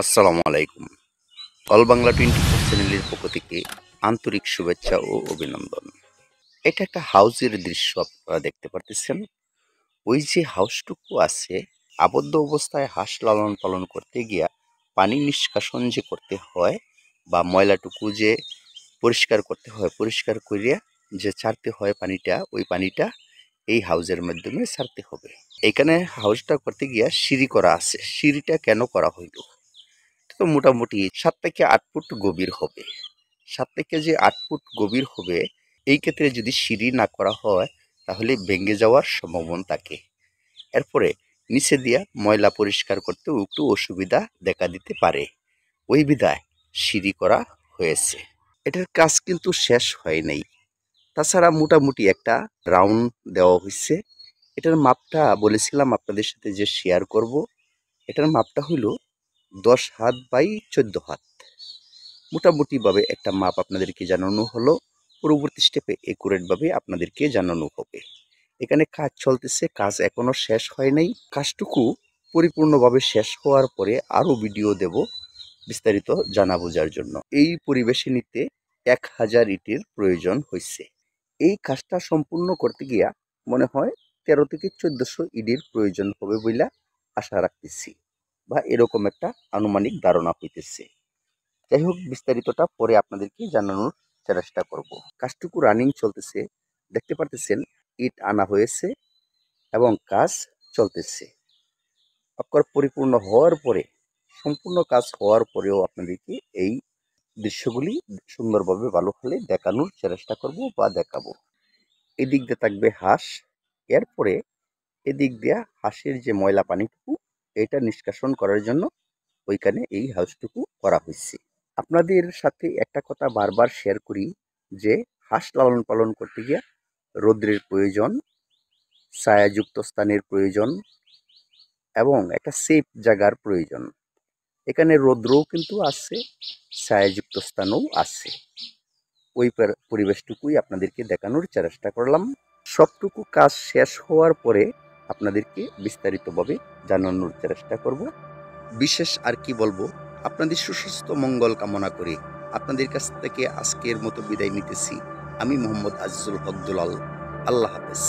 আসসালামু আলাইকুম। অল বাংলা 24 চ্যানেলের পক্ষ থেকে আন্তরিক শুভেচ্ছা ও অভিনন্দন। এটা একটা হাউসের দৃশ্য আপনারা দেখতে পারতেছেন। ওই যে হাউসটুকু আছে, আবদ্ধ অবস্থায় হাঁস লালন পালন করতে গিয়া পানি নিষ্কাশন যে করতে হয় বা ময়লাটুকু যে পরিষ্কার করতে হয়, পরিষ্কার করিয়া যে ছাড়তে হয় পানিটা, ওই পানিটা এই হাউজের মাধ্যমে ছাড়তে হবে। এখানে হাউসটা করতে গিয়া সিঁড়ি করা আছে। সিঁড়িটা কেন করা হইল? তো মোটামুটি ৭ থেকে ৮ ফুট গভীর হবে। ৭ থেকে যে ৮ ফুট গভীর হবে, এই ক্ষেত্রে যদি সিঁড়ি না করা হয় তাহলে ভেঙে যাওয়ার সম্ভাবনা থাকে। এরপরে নিচে দিয়া ময়লা পরিষ্কার করতেও একটু অসুবিধা দেখা দিতে পারে। ওই বিধায় সিঁড়ি করা হয়েছে। এটার কাজ কিন্তু শেষ হয় নাই। তাছাড়া মোটামুটি একটা রাউন্ড দেওয়া হইছে। এটার মাপটা বলেছিলাম আপনাদের সাথে যে শেয়ার করব। এটার মাপটা হইল ১০ হাত বাই ১৪ হাত। মোটামুটিভাবে একটা মাপ আপনাদেরকে জানানো হলো। পরবর্তী স্টেপে একুরেটভাবে আপনাদেরকে জানানো হবে। এখানে কাজ চলতেছে, কাজ এখনো শেষ হয় নাই। কাজটুকু পরিপূর্ণভাবে শেষ হওয়ার পরে আরও ভিডিও দেব বিস্তারিত জানা বোঝার জন্য। এই পরিবেশে নিতে ১,০০০ ইটের প্রয়োজন হয়েছে। এই কাজটা সম্পূর্ণ করতে গিয়া মনে হয় ১৩ থেকে ১৪০০ ইটের প্রয়োজন হবে বইলা আশা রাখতেছি, বা এরকম একটা আনুমানিক ধারণা হইতেছে। যাই হোক, বিস্তারিতটা পরে আপনাদেরকে জানানোর চেষ্টা করব। কাজটুকু রানিং চলতেছে, দেখতে পারতেছেন ইট আনা হয়েছে এবং কাজ চলতেছে। আপনার পরিপূর্ণ হওয়ার পরে, সম্পূর্ণ কাজ হওয়ার পরেও আপনাদেরকে এই দৃশ্যগুলি সুন্দরভাবে ভালো হলে দেখানোর চেষ্টা করব বা দেখাবো। এদিক দিয়ে থাকবে হাঁস, এরপরে এদিক দিয়ে হাঁসের যে ময়লা পানিটুকু এটা নিষ্কাশন করার জন্য ওইখানে এই হাউসটুকু করা হয়েছে। আপনাদের সাথে একটা কথা বারবার শেয়ার করি যে হাঁস লালন পালন করতে গিয়ে রৌদ্রের প্রয়োজন, ছায়াযুক্ত স্থানের প্রয়োজন এবং একটা সেফ জায়গার প্রয়োজন। এখানে রৌদ্রও কিন্তু আছে, ছায়াযুক্ত স্থানও আছে। ওই পরিবেশটুকুই আপনাদেরকে দেখানোর চেষ্টা করলাম। সবটুকু কাজ শেষ হওয়ার পরে আপনাদেরকে বিস্তারিতভাবে জানানোর চেষ্টা করব। বিশেষ আর কি বলবো, আপনাদের সুস্বাস্থ্য মঙ্গল কামনা করে আপনাদের কাছ থেকে আজকের মতো বিদায় নিতেছি। আমি মোহাম্মদ আজিজুল হক দুলাল। আল্লাহ হাফেজ।